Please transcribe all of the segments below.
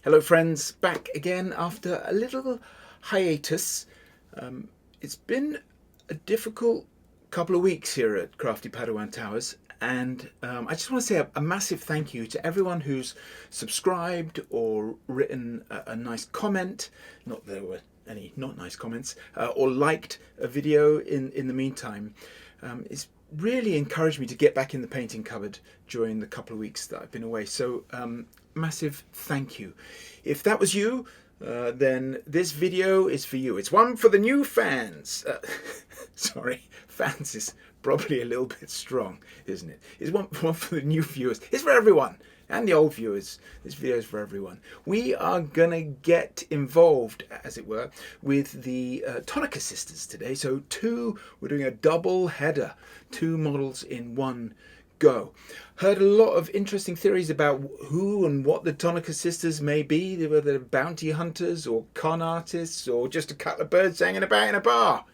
Hello friends, back again after a little hiatus. It's been a difficult couple of weeks here at Crafty Padawan Towers, and I just want to say a massive thank you to everyone who's subscribed or written a nice comment. Not that there were any not nice comments, or liked a video in the meantime. It's really encouraged me to get back in the painting cupboard during the couple of weeks that I've been away. So massive thank you. If that was you, then this video is for you. It's one for the new fans. Sorry, fans is probably a little bit strong, isn't it? It's one for the new viewers. It's for everyone. And the old viewers. This video is for everyone. We are gonna get involved, as it were, with the Tonnika sisters today. So we're doing a double header, 2 models in one go. Heard a lot of interesting theories about who and what the Tonnika sisters may be, whether they're bounty hunters or con artists or just a couple of birds hanging about in a bar.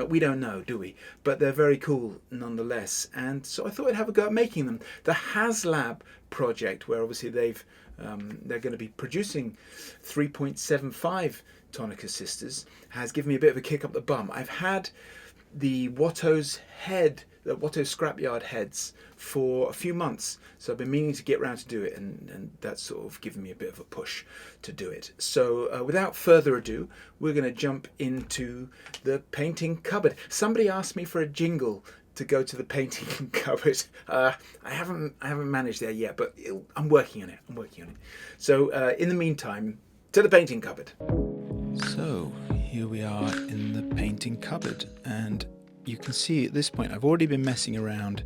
We don't know, do we? But they're very cool nonetheless. And so I thought I'd have a go at making them. The Haslab project, where obviously they're going to be producing 3.75 Tonnika sisters, has given me a bit of a kick up the bum. I've had the Wattos Scrapyard heads for a few months, so I've been meaning to get around to do it, and that's sort of given me a bit of a push to do it. So without further ado, we're going to jump into the painting cupboard. Somebody asked me for a jingle to go to the painting cupboard. I haven't managed there yet, but I'm working on it. So in the meantime, to the painting cupboard. So here we are in the painting cupboard, and you can see at this point I've already been messing around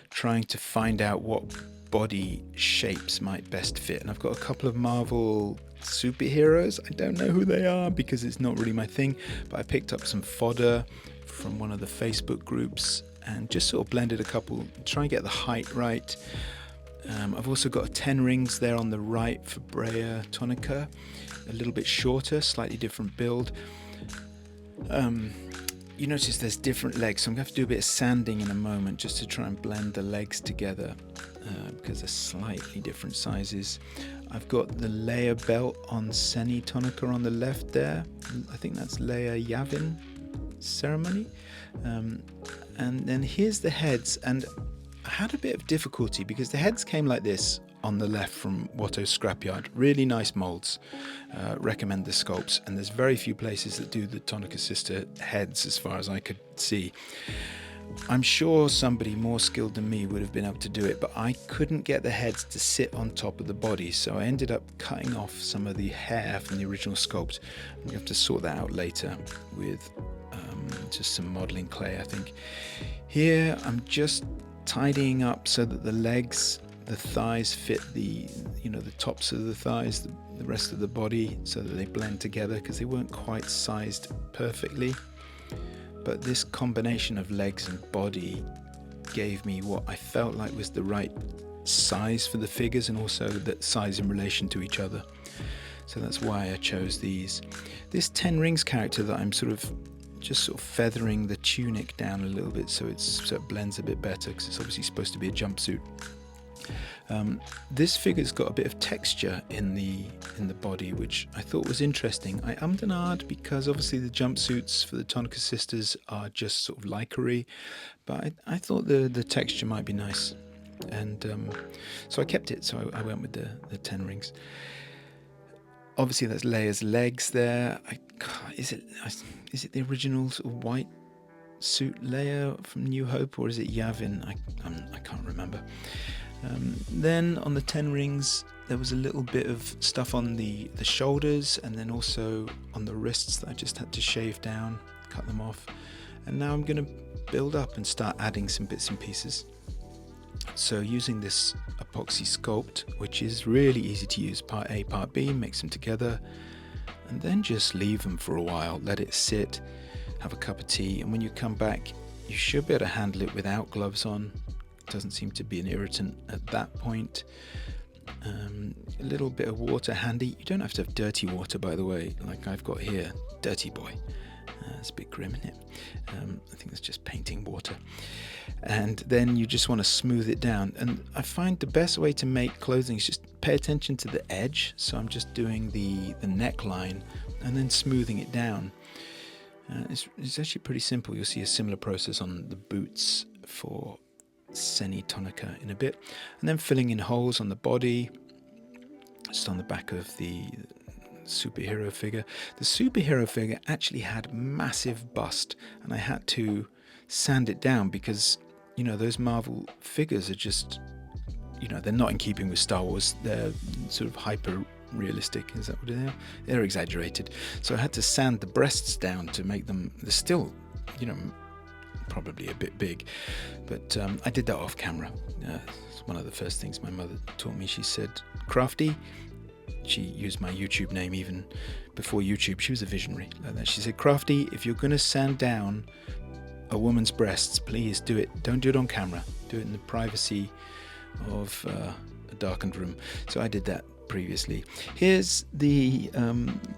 trying to find out what body shapes might best fit, and I've got a couple of Marvel superheroes. I don't know who they are because it's not really my thing, but I picked up some fodder from one of the Facebook groups and just sort of blended a couple, try and get the height right. I've also got 10 rings there on the right for Brea Tonnika, a little bit shorter, slightly different build. You notice there's different legs, so I'm going to have to do a bit of sanding in a moment just to try and blend the legs together because they're slightly different sizes. I've got the layer belt on Seni Tonnika on the left there. I think that's layer Yavin ceremony. And then here's the heads, and I had a bit of difficulty because the heads came like this on the left from Wattos Scrapyard. Really nice molds. Recommend the sculpts, and there's very few places that do the Tonnika sister heads as far as I could see. I'm sure somebody more skilled than me would have been able to do it, but I couldn't get the heads to sit on top of the body, so I ended up cutting off some of the hair from the original sculpt. We have to sort that out later with just some modeling clay, I think. Here I'm just tidying up so that the legs, the thighs fit the tops of the thighs, the rest of the body, so that they blend together because they weren't quite sized perfectly. But this combination of legs and body gave me what I felt like was the right size for the figures, and also that size in relation to each other. So that's why I chose these. This 10 rings character that I'm sort of feathering the tunic down a little bit so it blends a bit better, because it's obviously supposed to be a jumpsuit. This figure's got a bit of texture in the body, which I thought was interesting. I ummed and ahed because obviously the jumpsuits for the Tonnika sisters are just sort of lycra-y, but I thought the texture might be nice, and so I kept it. So I went with the 10 rings. Obviously that's Leia's legs there. Is it the original sort of white suit Leia from New Hope, or is it Yavin? I can't remember. Then on the 10 rings there was a little bit of stuff on the shoulders, and then also on the wrists that I just had to shave down, cut them off, and now I'm going to build up and start adding some bits and pieces. So using this epoxy sculpt, which is really easy to use, part A, part B, mix them together and then just leave them for a while, let it sit, have a cup of tea, and when you come back you should be able to handle it without gloves on. It doesn't seem to be an irritant at that point. A little bit of water handy. You don't have to have dirty water, by the way, like I've got here, dirty boy. It's a bit grim, isn't it? I think it's just painting water. And then you just want to smooth it down. And I find the best way to make clothing is just pay attention to the edge. So I'm just doing the neckline and then smoothing it down. It's actually pretty simple. You'll see a similar process on the boots for Sergii Tonnika in a bit. And then filling in holes on the body, just on the back of the superhero figure. The superhero figure actually had massive bust, and I had to sand it down because, you know, those Marvel figures are just, you know, they're not in keeping with Star Wars. They're sort of hyper realistic. Is that what they are? They're exaggerated. So I had to sand the breasts down to make them, they're still, you know, probably a bit big, but I did that off camera. It's one of the first things my mother taught me. She said, Crafty, she used my YouTube name even before YouTube. She was a visionary like that. She said, Crafty, if you're going to sand down a woman's breasts, please do it. Don't do it on camera. Do it in the privacy of a darkened room. So I did that previously. Here's the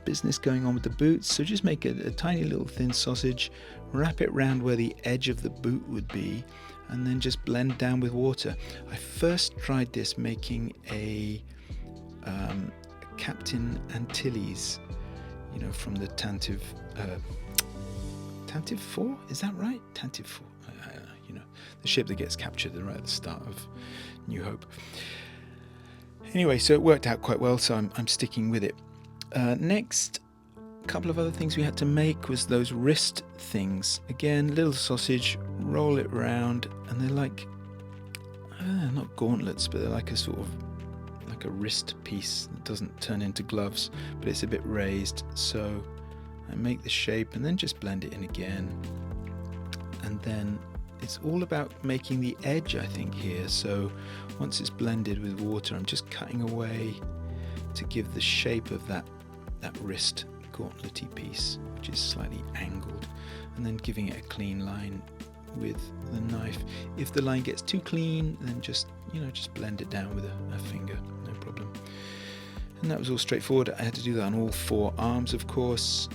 business going on with the boots. So just make a tiny little thin sausage, wrap it round where the edge of the boot would be, and then just blend down with water. I first tried this making a Captain Antilles, you know, from the Tantive 4, is that right? Tantive 4, you know, the ship that gets captured right at the start of New Hope. Anyway, so it worked out quite well, so I'm sticking with it. Next, a couple of other things we had to make was those wrist things. Again, little sausage, roll it round, and they're like, not gauntlets, but they're like a sort of, like a wrist piece that doesn't turn into gloves, but it's a bit raised. So I make the shape and then just blend it in again. And then it's all about making the edge, I think, here. So once it's blended with water, I'm just cutting away to give the shape of that wrist gauntlety piece, which is slightly angled, and then giving it a clean line with the knife. If the line gets too clean, then just blend it down with a finger, no problem. And that was all straightforward. I had to do that on all 4 arms, of course.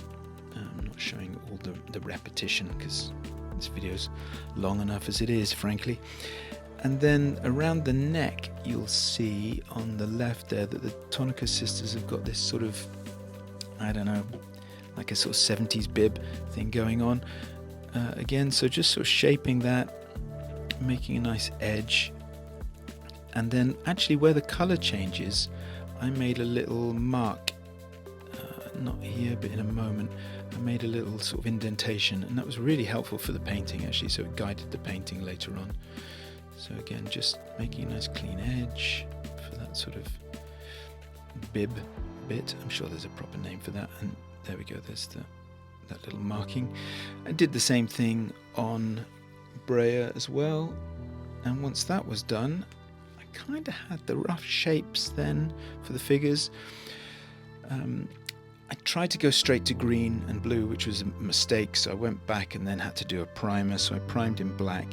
I'm not showing all the repetition because this video's long enough as it is, frankly. And then around the neck, you'll see on the left there that the Tonnika sisters have got this sort of, I don't know, like a sort of 70s bib thing going on. Again, so just sort of shaping that, making a nice edge. And then actually where the color changes, I made a little mark, not here, but in a moment. I made a little sort of indentation, and that was really helpful for the painting actually, so it guided the painting later on. So again, just making a nice clean edge for that sort of bib bit. I'm sure there's a proper name for that, and there we go, there's that little marking. I did the same thing on Breya as well, and once that was done, I kind of had the rough shapes then for the figures. I tried to go straight to green and blue, which was a mistake, so I went back and then had to do a primer. So I primed in black,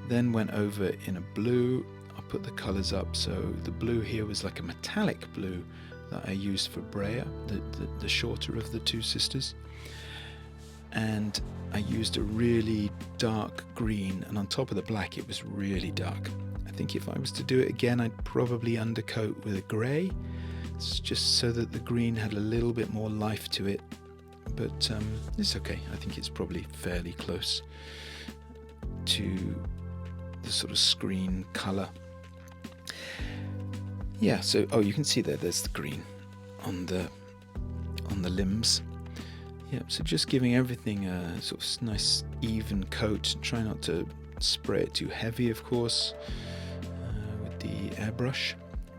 then went over in a blue. I put the colours up, so the blue here was like a metallic blue that I used for Breya, the shorter of the 2 sisters. And I used a really dark green, and on top of the black it was really dark. I think if I was to do it again, I'd probably undercoat with a grey. It's just so that the green had a little bit more life to it, but it's okay. I think it's probably fairly close to the sort of screen colour. Yeah, so you can see there's the green on the limbs. Yeah, so just giving everything a sort of nice even coat. Try not to spray it too heavy, of course, with the airbrush.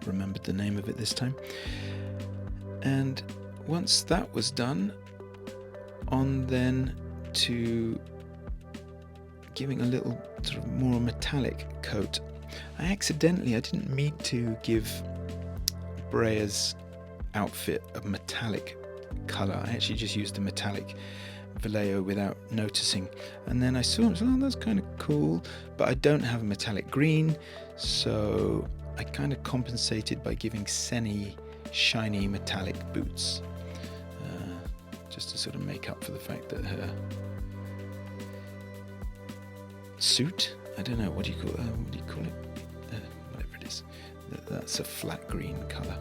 Remembered the name of it this time. And once that was done, on then to giving a little sort of more metallic coat. I didn't mean to give Breya's outfit a metallic colour. I actually just used the metallic Vallejo without noticing, and then I saw it, that's kind of cool, but I don't have a metallic green, so I kind of compensated by giving Sergii shiny metallic boots. just to sort of make up for the fact that her suit, I don't know, what do you call it? Whatever it is, that's a flat green colour.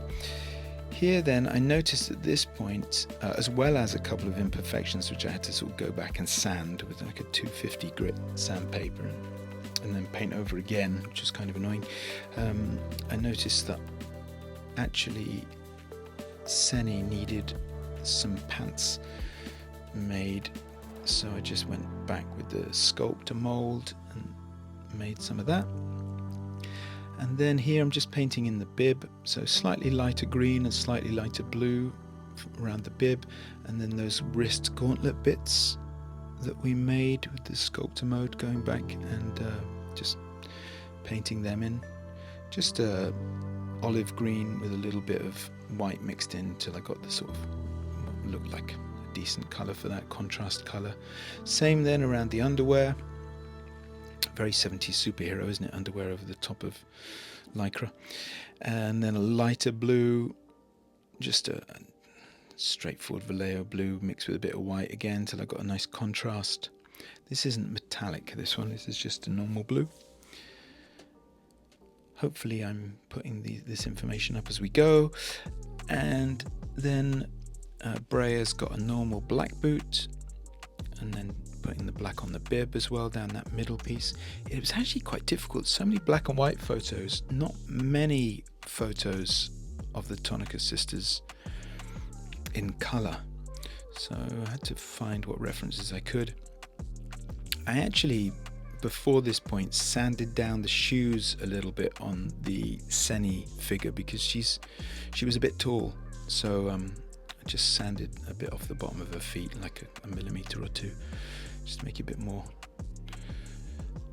Here then, I noticed at this point, as well as a couple of imperfections which I had to sort of go back and sand with like a 250 grit sandpaper and then paint over again, which is kind of annoying. I noticed that actually Seni needed some pants made, so I just went back with the sculptor mold and made some of that. And then here I'm just painting in the bib, so slightly lighter green and slightly lighter blue around the bib, and then those wrist gauntlet bits that we made with the sculptor mode, going back and just painting them in. Just olive green with a little bit of white mixed in till I got the sort of what looked like a decent colour for that contrast colour. Same then around the underwear. Very 70s superhero, isn't it? Underwear over the top of lycra. And then a lighter blue, just a straightforward Vallejo blue mixed with a bit of white again till I got a nice contrast. This isn't metallic, this one, this is just a normal blue. Hopefully I'm putting this information up as we go. And then Brea's got a normal black boot, and then putting the black on the bib as well down that middle piece. It was actually quite difficult. So many black and white photos, not many photos of the Tonnika sisters in colour. So I had to find what references I could. I actually, before this point, sanded down the shoes a little bit on the Seni figure because she was a bit tall. So I just sanded a bit off the bottom of her feet, like a millimetre or two, just to make it a bit more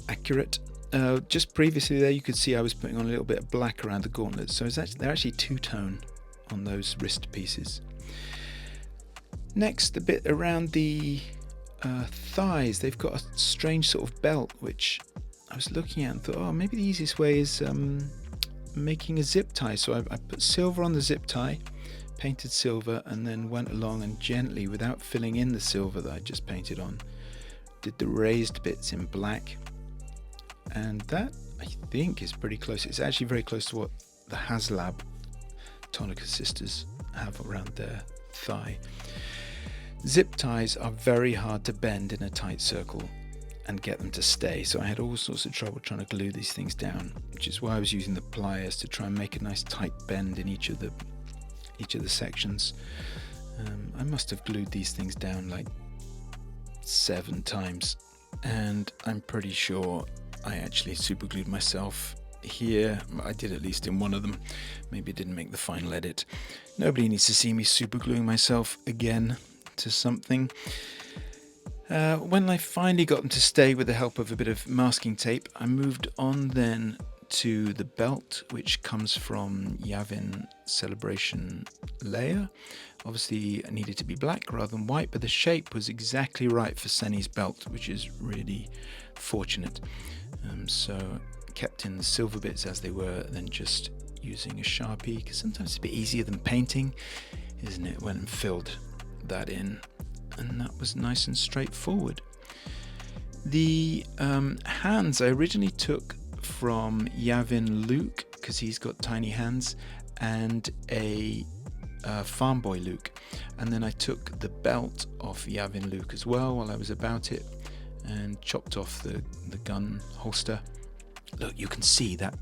accurate. Just previously there you could see I was putting on a little bit of black around the gauntlets, so they're actually two-tone on those wrist pieces. Next, the bit around the thighs, they've got a strange sort of belt which I was looking at and thought, oh, maybe the easiest way is making a zip tie. So I put silver on the zip tie, painted silver, and then went along and gently, without filling in the silver that I just painted on, did the raised bits in black. And that, I think, is pretty close. It's actually very close to what the Haslab Tonnika sisters have around their thigh. Zip ties are very hard to bend in a tight circle and get them to stay, so I had all sorts of trouble trying to glue these things down, which is why I was using the pliers to try and make a nice tight bend in each of the sections. I must have glued these things down like 7 times, and I'm pretty sure I actually super glued myself here. I did, at least in one of them. Maybe I didn't make the final edit. Nobody needs to see me super gluing myself again to something. When I finally got them to stay with the help of a bit of masking tape, I moved on then to the belt, which comes from Yavin Celebration layer. Obviously it needed to be black rather than white, but the shape was exactly right for Seni's belt, which is really fortunate. So kept in the silver bits as they were, then just using a Sharpie, because sometimes it's a bit easier than painting, isn't it? Went and filled that in, and that was nice and straightforward. The hands I originally took from Yavin Luke, because he's got tiny hands, and a Farm Boy Luke, and then I took the belt off Yavin Luke as well while I was about it, and chopped off the gun holster. Look, you can see that,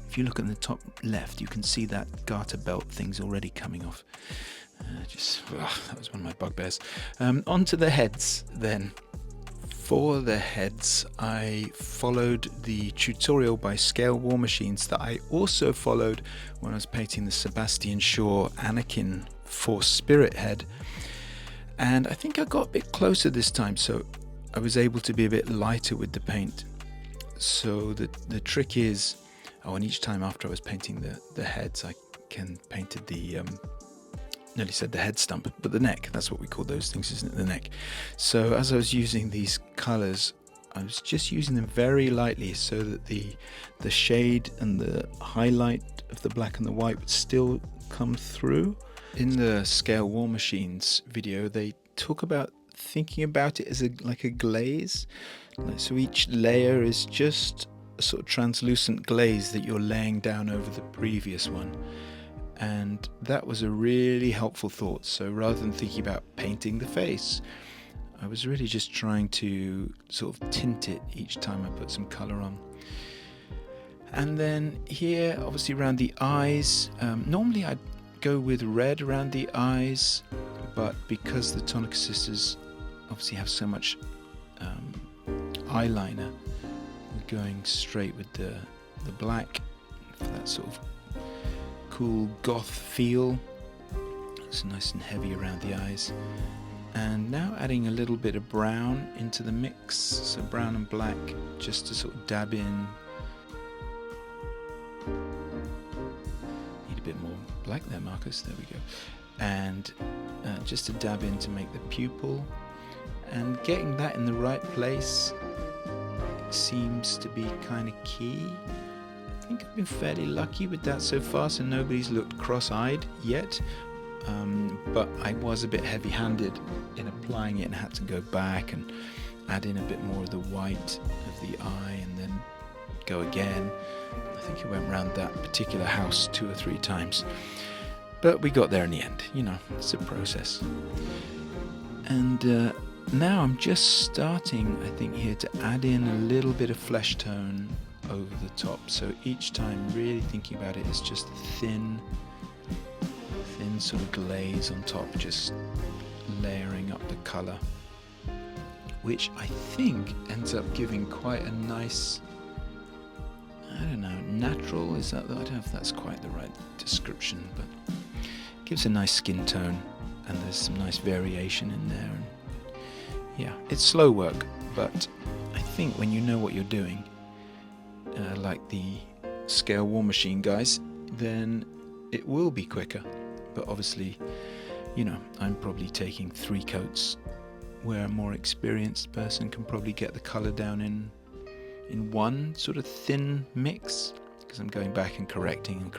if you look at the top left, you can see that garter belt thing's already coming off. That was one of my bugbears. Onto the heads then. For the heads, I followed the tutorial by Scale War Machines that I also followed when I was painting the Sebastian Shaw Anakin Force Spirit head, and I think I got a bit closer this time, so I was able to be a bit lighter with the paint. So the trick is, and each time after I was painting the heads, I painted the nearly said the head stump, but the neck, that's what we call those things, isn't it? The neck. So as I was using these colours, I was just using them very lightly so that the shade and the highlight of the black and the white would still come through. In the Scale War Machines video, they talk about thinking about it as like a glaze. So each layer is just a sort of translucent glaze that you're laying down over the previous one. And that was a really helpful thought. So rather than thinking about painting the face, I was really just trying to sort of tint it each time I put some colour on. And then here, obviously around the eyes, normally I'd go with red around the eyes, but because the Tonnika sisters obviously have so much eyeliner, we're going straight with the black for that sort of cool goth feel. It's nice and heavy around the eyes. And now adding a little bit of brown into the mix, so brown and black, just to sort of dab in. Need a bit more black there, Marcus, there we go. And just to dab in to make the pupil, and getting that in the right place seems to be kind of key. I think I've been fairly lucky with that so far, so nobody's looked cross-eyed yet. But I was a bit heavy-handed in applying it and had to go back and add in a bit more of the white of the eye and then go again. I think I went around that particular house 2 or 3 times. But we got there in the end, you know, it's a process. And now I'm just starting, I think, here to add in a little bit of flesh tone over the top. So each time really thinking about it as just thin sort of glaze on top, just layering up the colour, which I think ends up giving quite a nice, I don't know, natural, is that, I don't know if that's quite the right description, but it gives a nice skin tone and there's some nice variation in there. And yeah, it's slow work, but I think when you know what you're doing, like the Scale War Machine guys, then it will be quicker. But obviously, you know, I'm probably taking 3 coats, where a more experienced person can probably get the colour down in one sort of thin mix, because I'm going back and correcting.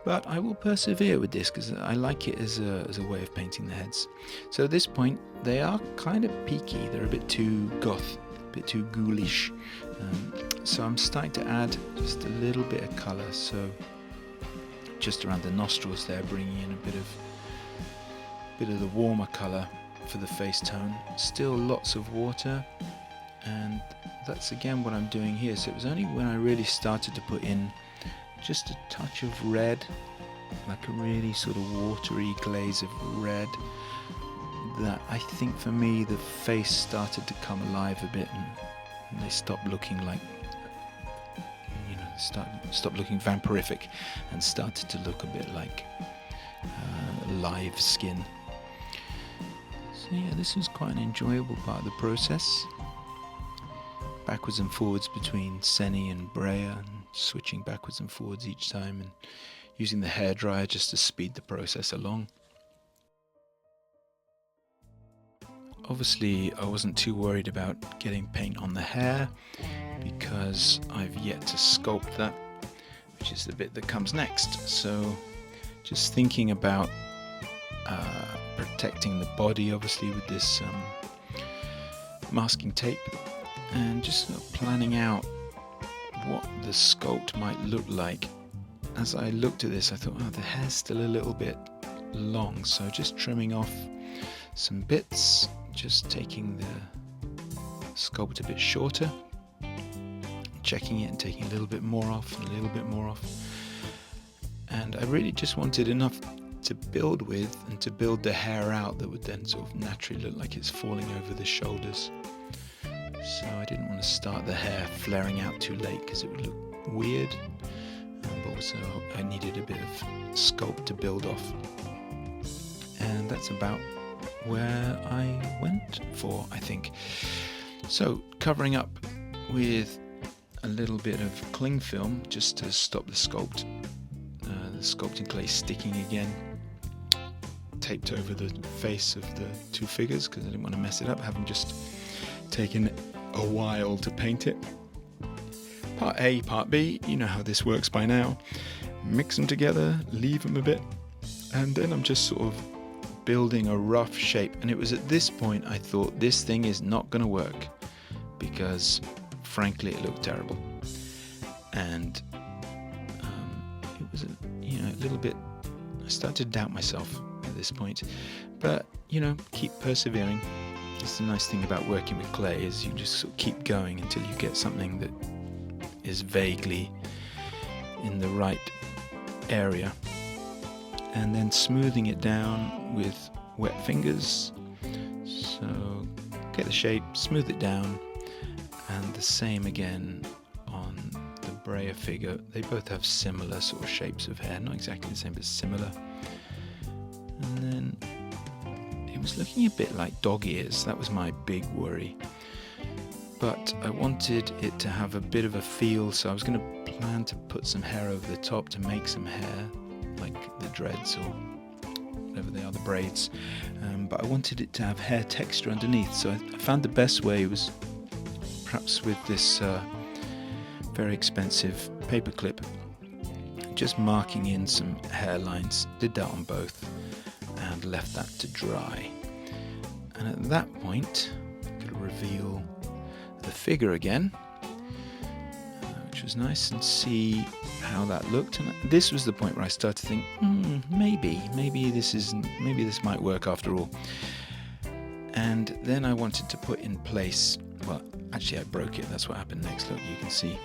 But I will persevere with this because I like it as a way of painting the heads. So at this point, they are kind of peaky. They're a bit too goth, a bit too ghoulish. So I'm starting to add just a little bit of colour. So just around the nostrils there, bringing in a bit of the warmer colour for the face tone. Still lots of water, and that's again what I'm doing here. So it was only when I really started to put in just a touch of red, like a really sort of watery glaze of red, that I think for me the face started to come alive a bit, and they stopped looking like, you know, stopped looking vampirific and started to look a bit like live skin. So yeah, this was quite an enjoyable part of the process. Backwards and forwards between Seni and Brea, and switching backwards and forwards each time, and using the hairdryer just to speed the process along. Obviously, I wasn't too worried about getting paint on the hair because I've yet to sculpt that, which is the bit that comes next. So just thinking about protecting the body, obviously, with this masking tape, and just sort of planning out what the sculpt might look like. As I looked at this, I thought, oh, the hair's still a little bit long, so just trimming off some bits, just taking the sculpt a bit shorter, checking it and taking a little bit more off and a little bit more off. And I really just wanted enough to build with and to build the hair out that would then sort of naturally look like it's falling over the shoulders. So I didn't want to start the hair flaring out too late because it would look weird, but also I needed a bit of sculpt to build off. And that's about where I went for, I think. So covering up with a little bit of cling film just to stop the sculpting clay sticking again. Taped over the face of the 2 figures because I didn't want to mess it up, having just taken a while to paint it. Part A, part B, you know how this works by now. Mix them together, leave them a bit, and then I'm just sort of building a rough shape, and it was at this point I thought this thing is not going to work, because frankly it looked terrible, and it was a little bit, I started to doubt myself at this point, but keep persevering. It's the nice thing about working with clay, is you just sort of keep going until you get something that is vaguely in the right area, and then smoothing it down with wet fingers. So get the shape, smooth it down, and the same again on the Breyer figure. They both have similar sort of shapes of hair, not exactly the same, but similar. And then it was looking a bit like dog ears. That was my big worry. But I wanted it to have a bit of a feel, so I was going to plan to put some hair over the top to make some hair, like the dreads or whatever they are, the braids. But I wanted it to have hair texture underneath, so I found the best way was perhaps with this very expensive paper clip, just marking in some hairlines. Did that on both and left that to dry. And at that point, I could reveal the figure again, which was nice, and see how that looked. And this was the point where I started to think, maybe this might work after all. And then I wanted to put in place, well, actually I broke it. That's what happened next. Look, you can see.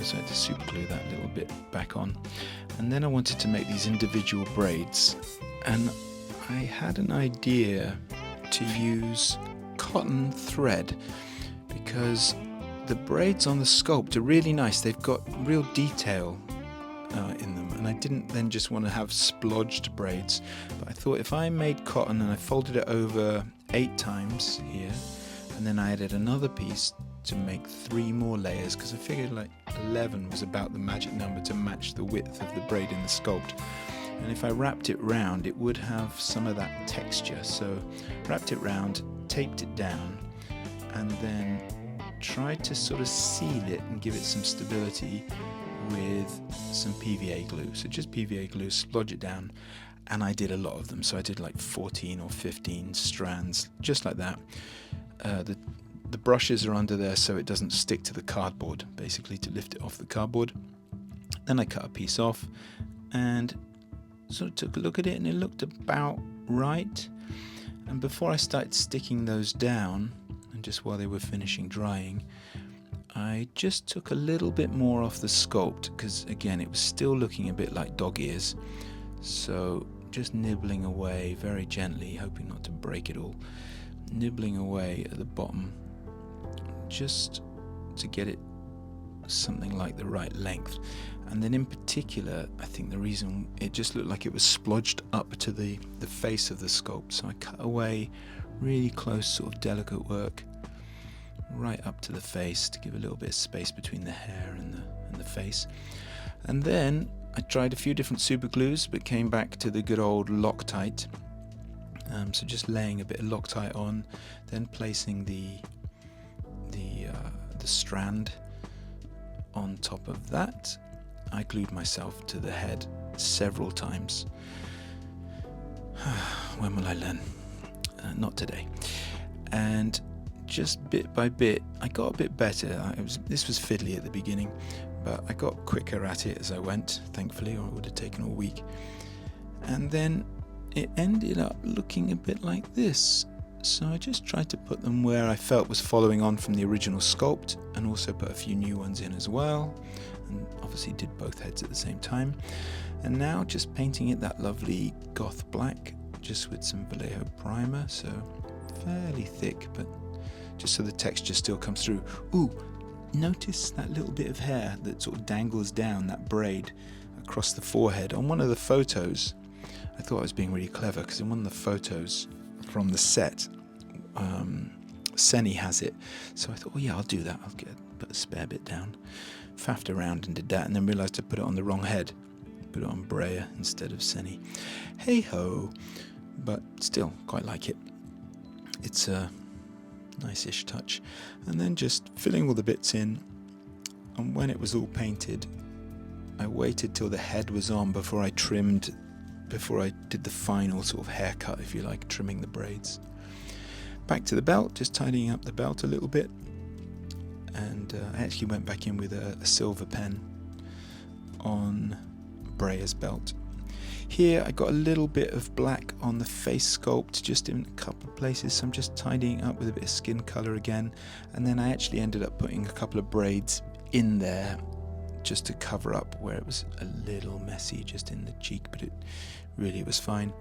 So I had to super glue that little bit back on. And then I wanted to make these individual braids, and I had an idea to use cotton thread, because the braids on the sculpt are really nice. They've got real detail in them, and I didn't then just want to have splodged braids, but I thought if I made cotton and I folded it over 8 times here, and then I added another piece to make 3 more layers, because I figured like 11 was about the magic number to match the width of the braid in the sculpt. And if I wrapped it round, it would have some of that texture. So wrapped it round, taped it down, and then tried to sort of seal it and give it some stability with some PVA glue. So just PVA glue, splodge it down, and I did a lot of them. So I did like 14 or 15 strands, just like that. The brushes are under there so it doesn't stick to the cardboard, basically to lift it off the cardboard. Then I cut a piece off and sort of took a look at it, and it looked about right. And before I started sticking those down, and just while they were finishing drying, I just took a little bit more off the sculpt, because again it was still looking a bit like dog ears. So just nibbling away very gently, hoping not to break it all, nibbling away at the bottom just to get it something like the right length. And then in particular, I think the reason it just looked like it was splodged up to the face of the sculpt, so I cut away really close, sort of delicate work right up to the face to give a little bit of space between the hair and the face. And then I tried a few different super glues, but came back to the good old Loctite. So just laying a bit of Loctite on, then placing the strand on top of that. I glued myself to the head several times. When will I learn? Not today. And just bit by bit, I got a bit better. This was fiddly at the beginning, but I got quicker at it as I went, thankfully, or it would have taken a week. And then it ended up looking a bit like this. So I just tried to put them where I felt was following on from the original sculpt, and also put a few new ones in as well, and obviously did both heads at the same time. And now just painting it that lovely goth black, just with some Vallejo primer, so fairly thick, but just so the texture still comes through. Ooh, notice that little bit of hair that sort of dangles down, that braid across the forehead. On one of the photos, I thought I was being really clever, because in one of the photos from the set, Senni has it, so I thought, oh yeah, I'll do that, put a spare bit down, faffed around and did that, and then realised I put it on the wrong head, put it on Breyer instead of Senni. Hey ho, but still quite like it. It's a nice-ish touch. And then just filling all the bits in, and when it was all painted, I waited till the head was on before I trimmed before I did the final sort of haircut, if you like, trimming the braids. Back to the belt, just tidying up the belt a little bit, and I actually went back in with a silver pen on Breyer's belt. Here I got a little bit of black on the face sculpt, just in a couple of places, so I'm just tidying up with a bit of skin colour again, and then I actually ended up putting a couple of braids in there just to cover up where it was a little messy just in the cheek, but it was fine.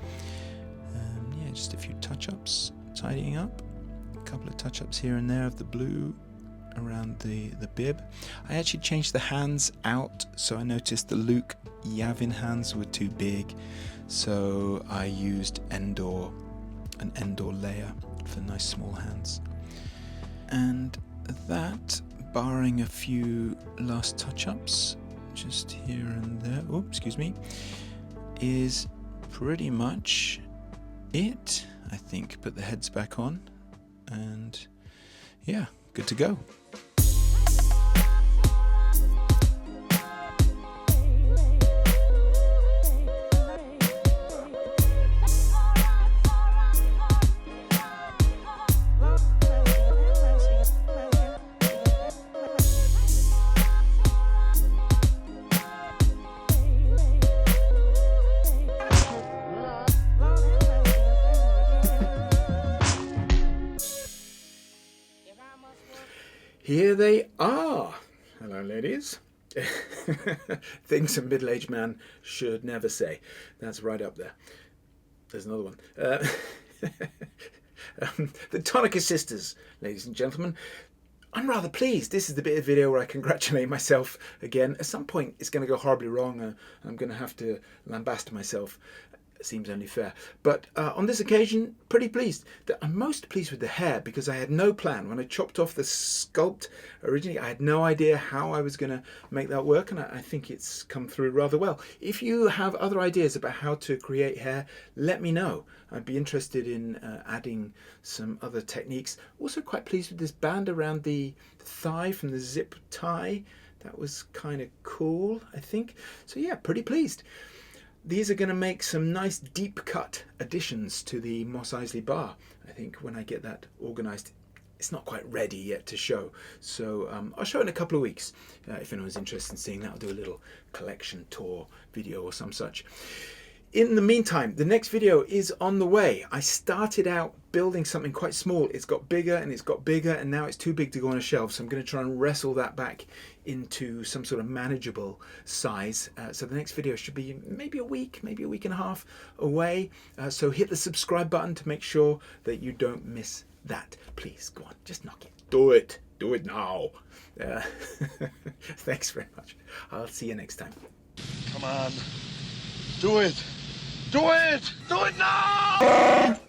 Yeah, just a few touch-ups, tidying up, a couple of touch-ups here and there of the blue around the bib. I actually changed the hands out, so I noticed the Luke Yavin hands were too big, so I used an Endor layer for nice small hands. And that, barring a few last touch-ups just here and there, oh, excuse me, is pretty much it, I think. Put the heads back on, and yeah, good to go. Here they are. Hello, ladies. Things a middle-aged man should never say. That's right up there. There's another one. The Tonnika sisters, ladies and gentlemen. I'm rather pleased. This is the bit of video where I congratulate myself again. At some point, it's going to go horribly wrong, and I'm going to have to lambast myself. It seems only fair. But on this occasion, pretty pleased. I'm most pleased with the hair, because I had no plan. When I chopped off the sculpt originally, I had no idea how I was going to make that work, and I think it's come through rather well. If you have other ideas about how to create hair, let me know. I'd be interested in adding some other techniques. Also quite pleased with this band around the thigh from the zip tie. That was kind of cool, I think. So yeah, pretty pleased. These are going to make some nice deep cut additions to the Mos Eisley bar. I think when I get that organised, it's not quite ready yet to show. So I'll show it in a couple of weeks. If anyone's interested in seeing that, I'll do a little collection tour video or some such. In the meantime, the next video is on the way. I started out building something quite small. It's got bigger and it's got bigger, and now it's too big to go on a shelf. So I'm going to try and wrestle that back into some sort of manageable size. So the next video should be maybe a week and a half away. So hit the subscribe button to make sure that you don't miss that. Please, go on, just knock it. Do it. Do it now. Thanks very much. I'll see you next time. Come on. Do it. Do it! Do it now!